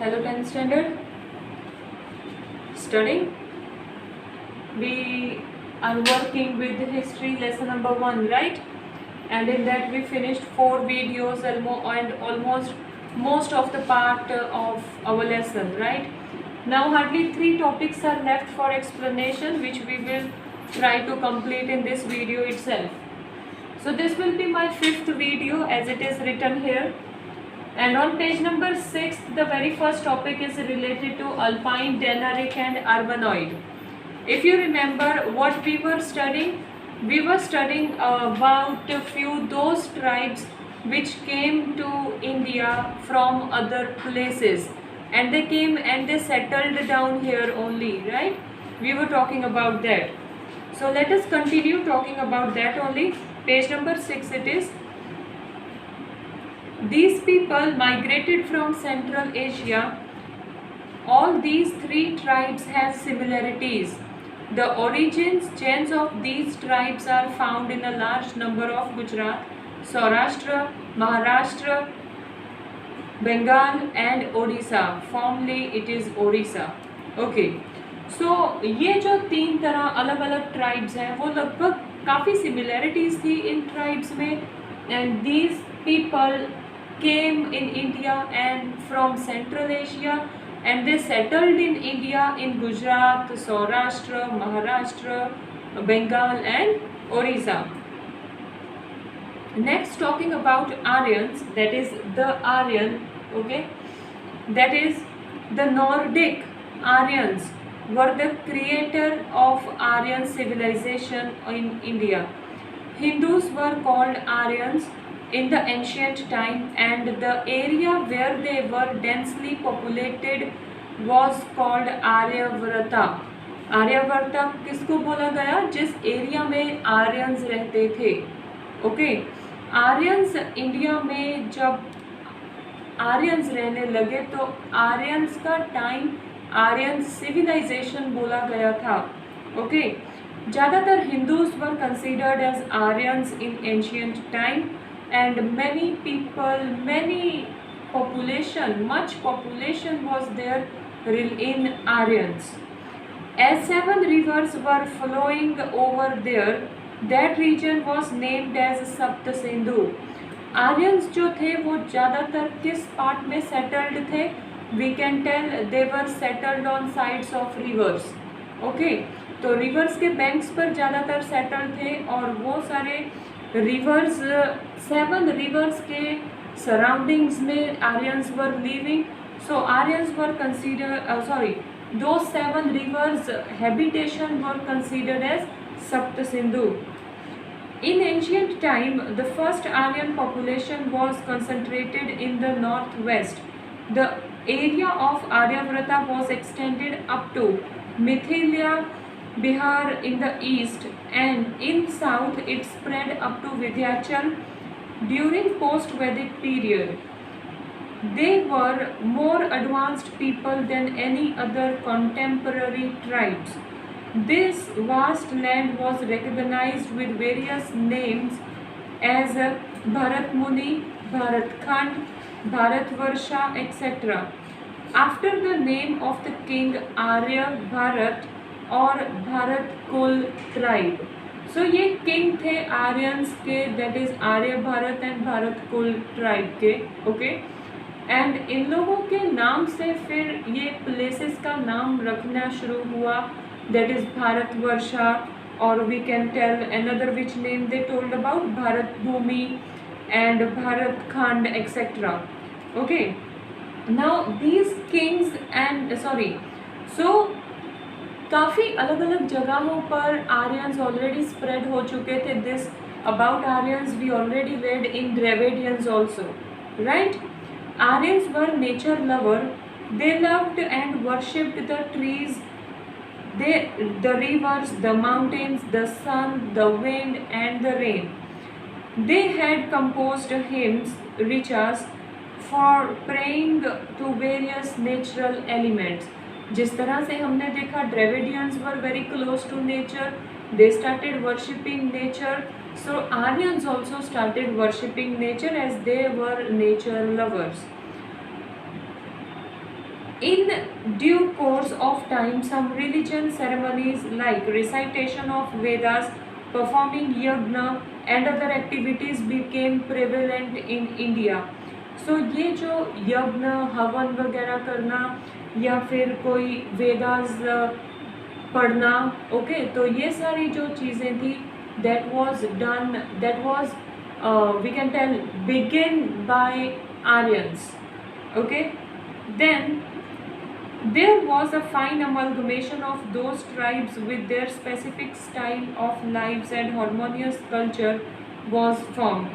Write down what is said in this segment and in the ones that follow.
Hello 10th standard. Studying. We are working with history lesson number 1, right? And in that we finished 4 videos and almost most of the part of our lesson, right? Now hardly 3 topics are left for explanation, which we will try to complete in this video itself. So this will be my 5th video as it is written here. And on page number 6, the very first topic is related to alpine, Dinaric and urbanoid. If you remember what we were studying about a few those tribes which came to India from other places, and they came and they settled down here only, right? We were talking about that. So let us continue talking about that only. Page number 6 it is. These people migrated from Central Asia. All these 3 tribes have similarities. The origins, chains of these tribes are found in a large number of Gujarat, Saurashtra, Maharashtra, Bengal and Odisha. Formerly it is Orissa. Okay. So ये जो 3 तरह अलग अलग tribes हैं वो लगभग काफ़ी similarities थी इन tribes में, and these people came in India and from Central Asia, and they settled in India in Gujarat, Saurashtra, Maharashtra, Bengal and Orissa. Next, talking about Aryans, that is the Aryan, okay, that is the Nordic Aryans were the creator of Aryan civilization in India. Hindus were called Aryans in the ancient time, and the area where they were densely populated was called Aryavarta. आर्यवर्ता किसको बोला गया? जिस area में Aryans रहते थे. Okay, Aryans India में जब Aryans रहने लगे तो आर्यंस का टाइम आर्यन सिविलाइजेशन बोला गया था. ओके, ज़्यादातर Hindus were considered as Aryans in ancient time, and many people, much population was there in Aryans. As 7 rivers were flowing over there, that region was named as Sapta Sindhu. Aryans जो थे वो ज़्यादातर किस part में settled थे? We can tell they were settled on sides of rivers. Okay, तो reverse के banks पर ज़्यादातर सेटल्ड थे, और वो सारे रिवर्स 7 रिवर्स के सराउंडिंग्स में Aryans were living. So Aryans were consider those 7 rivers habitation were considered as Sapta Sindhu. In ancient time, the first Aryan population was concentrated in the northwest. The area of Aryavrata was extended up to Mithilia, Bihar in the east, and in south it spread up to Vindhyachal during post-Vedic period. They were more advanced people than any other contemporary tribes. This vast land was recognized with various names as Bharat Muni, Bharat Khand, Bharatvarsha, etc. after the name of the king Arya Bharat और भारत कुल tribe. सो ये king थे Aryans के, that is Arya Bharat and Bharat कुल tribe के. Okay, and in लोगों के नाम से फिर ये प्लेसेस का नाम रखना शुरू हुआ, दैट इज भारतवर्षा, और we can tell another which name they told about Bharat Bhumi and Bharat Khand etcetera. Okay, now these kings and so काफ़ी अलग अलग जगहों पर आर्यंस ऑलरेडी स्प्रेड हो चुके थे. This about Aryans we already read in Dravidians also, right? Aryans were nature lover. They loved and worshipped the trees, the rivers, the mountains, the sun, the wind and the rain. They had composed hymns, ritus for praying to various natural elements. जिस तरह से हमने देखा Dravidians were very close to nature, they started worshipping nature. So Aryans also started worshipping nature as they were nature lovers. In due course of time, some religion ceremonies like recitation of Vedas, performing yagna, and other activities became prevalent in India. So ये जो यज्ञ हवन वगैरह करना या फिर कोई वेदास पढ़ना, ओके, तो ये सारी जो चीज़ें थी that was done, that was we can tell begin by Aryans, okay. Then there was a fine amalgamation of those tribes with their specific style of lives and harmonious culture was formed,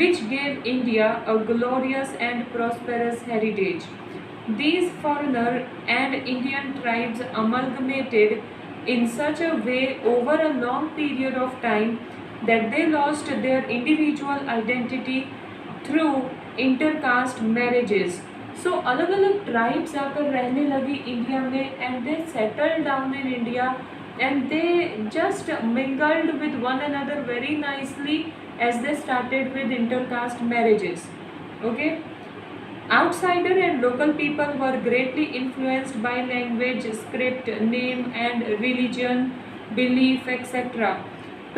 which gave India a glorious and prosperous heritage. These foreigner and Indian tribes amalgamated in such a way over a long period of time that they lost their individual identity through intercaste marriages. So अलग अलग tribes आकर रहने लगी India में and they settle down in India and they just mingled with one another very nicely as they started with intercaste marriages, okay. Outsider and local people were greatly influenced by language, script, name and religion, belief, etc.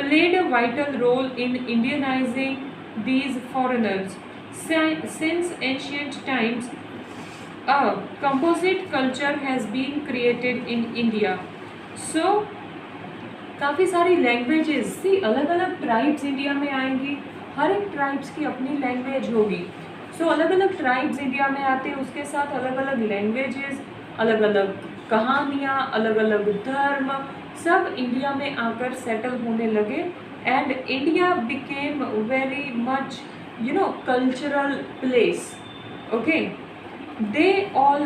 Played a vital role in Indianizing these foreigners. Since ancient times, a composite culture has been created in India. So काफ़ी सारी languages, सी अलग अलग tribes India में आएंगी, हर एक tribes की अपनी language होगी. सो अलग अलग ट्राइब्स इंडिया में आते हैं, उसके साथ अलग अलग लैंग्वेजेस, अलग अलग कहानियाँ, अलग अलग धर्म, सब इंडिया में आकर सेटल होने लगे and India became very much cultural place, okay. They all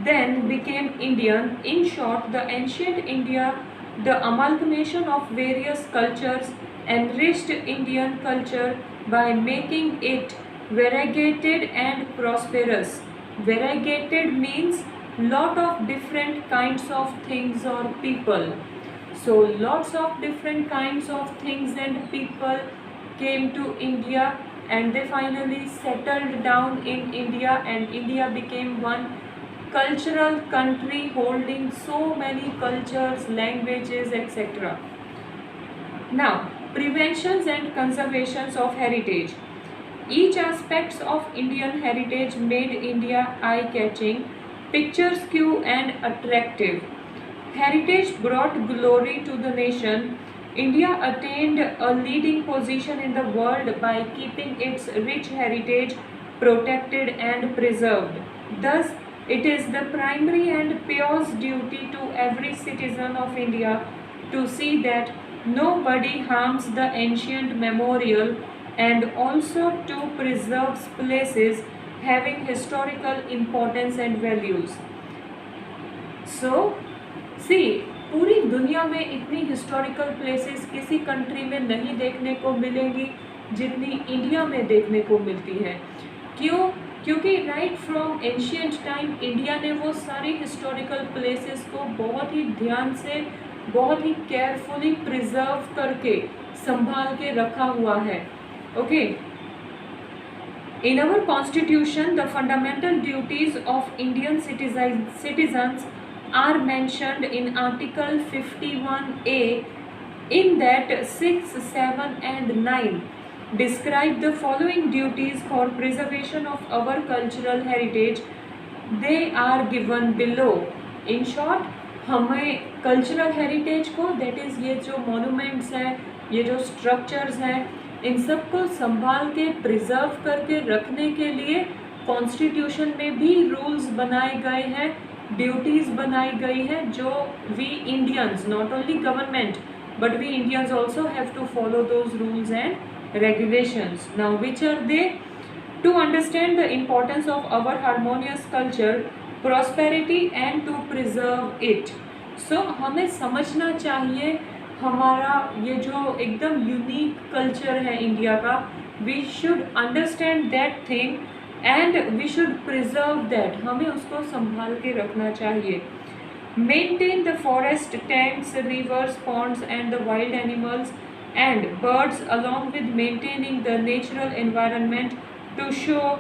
then became Indian. In short, the ancient India, the amalgamation of various cultures, enriched Indian culture by making it variegated and prosperous. Variegated means lot of different kinds of things or people. So lots of different kinds of things and people came to India and they finally settled down in India and India became one cultural country holding so many cultures, languages, etc. Now, preventions and conservations of heritage. Each aspects of Indian heritage made India eye-catching, picturesque and attractive. Heritage brought glory to the nation. India attained a leading position in the world by keeping its rich heritage protected and preserved. Thus, it is the primary and pious duty to every citizen of India to see that nobody harms the ancient memorial and also to preserve places having historical importance and values. So, see, पूरी दुनिया में इतनी historical places किसी country में नहीं देखने को मिलेंगी जितनी इंडिया में देखने को मिलती है. क्यों? क्योंकि right from ancient time India ने वो सारी हिस्टोरिकल प्लेसेस को बहुत ही ध्यान से, बहुत ही केयरफुली प्रिजर्व करके संभाल के रखा हुआ है, okay. In our constitution the fundamental duties of Indian citizens are mentioned in Article 51A. In that 6, 7 and 9 describe the following duties for preservation of our cultural heritage. They are given below. In short, हमें cultural heritage को, that is ये जो monuments हैं, ये जो structures हैं, इन सब को संभाल के प्रिजर्व करके रखने के लिए कॉन्स्टिट्यूशन में भी रूल्स बनाए गए हैं, ड्यूटीज़ बनाई गई है जो we Indians, not only government but we Indians also have to follow those rules and regulations. Now, which are they? To understand the importance of our harmonious culture, prosperity and to preserve it. So, हमें समझना चाहिए हमारा ये जो एकदम unique culture है India का, we should understand that thing and we should preserve that. हमें उसको संभाल के रखना चाहिए. Maintain the forest, tanks, rivers, ponds and the wild animals and birds along with maintaining the natural environment to show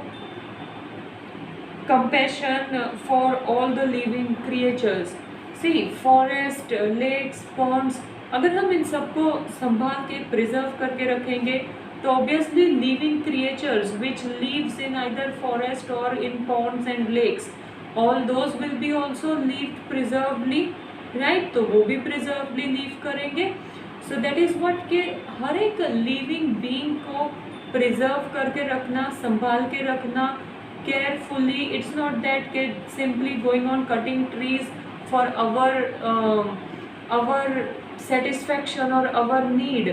compassion for all the living creatures. See, forest, lakes, ponds, अगर हम इन सबको संभाल के प्रिजर्व करके रखेंगे तो obviously living creatures which lives in either forest और in ponds and lakes, all those will be also live preservely, right, तो वो भी प्रिजर्वली लिव करेंगे. सो दैट इज व्हाट के हर एक लिविंग बीइंग को प्रिजर्व करके रखना, संभाल के रखना carefully. It's not that kid simply going on cutting trees for our satisfaction or our need,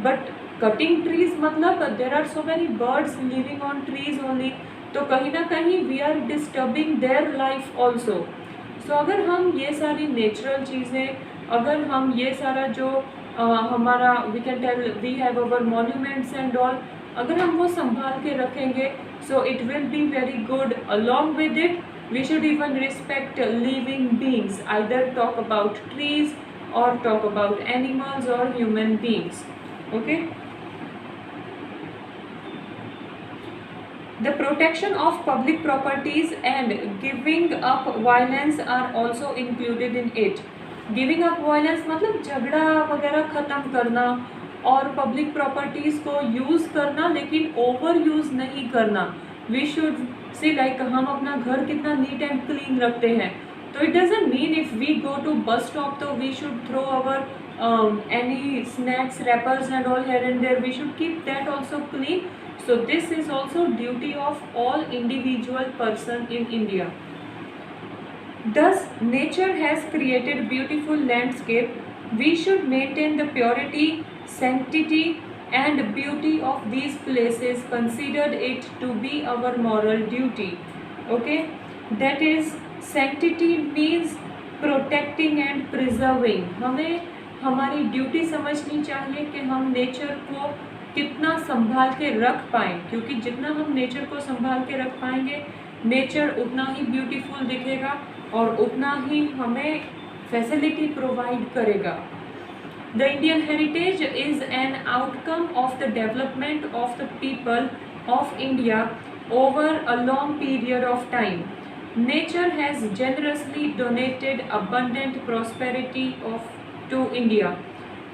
but cutting trees मतलब there are so many birds living on trees only, तो कहीं ना कहीं we are disturbing their life also. So अगर हम ये सारी natural चीज़ें, अगर हम ये सारा जो हमारा we can tell we have our monuments and all, अगर हम वो संभाल के रखेंगे, so it will be very good. Along with it, we should even respect living beings, either talk about trees or talk about animals or human beings. Okay. The protection of public properties and giving up violence are also included in it. Giving up violence मतलब झगड़ा वगैरह ख़त्म करना और public properties को use करना, लेकिन over use नहीं करना. वी शुड सी लाइक हम अपना घर कितना नीट एंड क्लीन रखते हैं, तो it doesn't mean if we go to bus stop तो we should throw our any snacks wrappers and all here and there, we should keep that also clean. So this is also duty of all individual person in India. Thus, nature has created beautiful landscape. We should maintain the purity, sanctity and beauty of these places, considered it to be our moral duty. Okay, that is sanctity means protecting and preserving. हमें हमारी duty समझनी चाहिए कि हम nature को कितना संभाल के रख पाएँ, क्योंकि जितना हम नेचर को संभाल के रख पाएंगे नेचर उतना ही ब्यूटीफुल दिखेगा और उतना ही हमें फैसिलिटी प्रोवाइड करेगा. The Indian heritage is an outcome of the development of the people of India over a long period of time. Nature has generously donated abundant prosperity to India.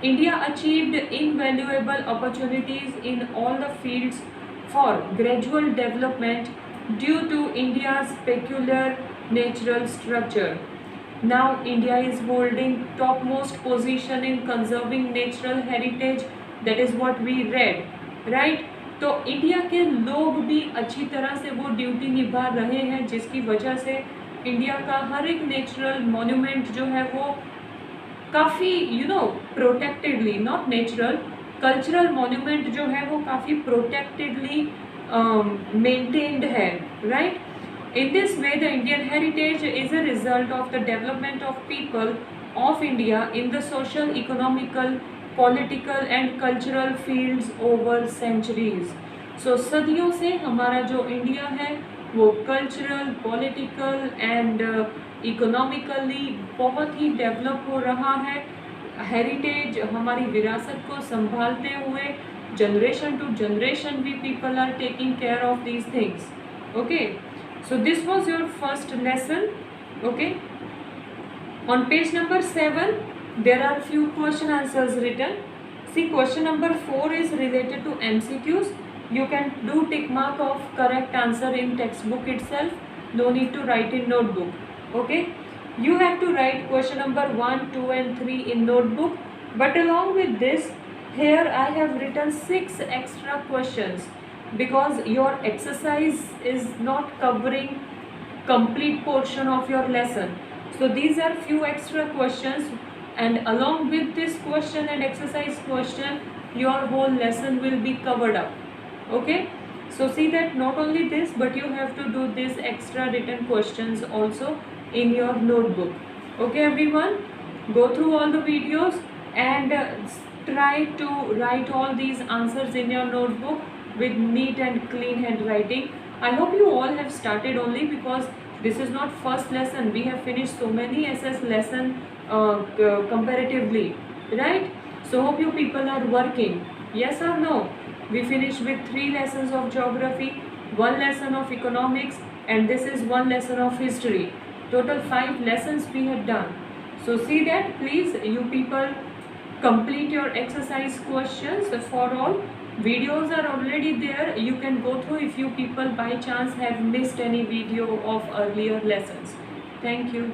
India achieved invaluable opportunities in all the fields for gradual development due to India's peculiar natural structure. Now India is holding topmost position in conserving natural heritage. That is what we read, right? तो India के लोग भी अच्छी तरह से वो duty निभा रहे हैं, जिसकी वजह से इंडिया का हर एक नेचुरल मॉन्यूमेंट जो है वो काफ़ी protectedly, not natural, cultural monument जो है वो काफ़ी प्रोटेक्टेडली मेंटेन्ड है, right. In this way the Indian heritage is a result of the development of people of India in the social, economical, political and cultural fields over centuries. So सदियों से हमारा जो India है वो cultural, political and economically बहुत ही develop हो रहा है. हेरिटेज, हमारी विरासत को संभालते हुए generation to generation we people are taking care of these things. Okay, so this was your first lesson. Okay, on page number 7 there are few question answers written. See, question number 4 is related to MCQs. You can do tick mark of correct answer in textbook itself, no need to write in notebook. Okay, you have to write question number 1, 2 and 3 in notebook, but along with this here I have written 6 extra questions because your exercise is not covering complete portion of your lesson. So these are few extra questions, and along with this question and exercise question your whole lesson will be covered up. Okay, so see that not only this but you have to do this extra written questions also in your notebook. Okay everyone, go through all the videos and try to write all these answers in your notebook with neat and clean handwriting. I hope you all have started only because this is not first lesson. We have finished so many SS lesson comparatively, right? So hope you people are working. Yes or no? We finished with 3 lessons of geography, 1 lesson of economics, and this is one lesson of history. Total 5 lessons we have done. So see that, please you people complete your exercise questions for all. Videos are already there, you can go through if you people by chance have missed any video of earlier lessons. Thank you.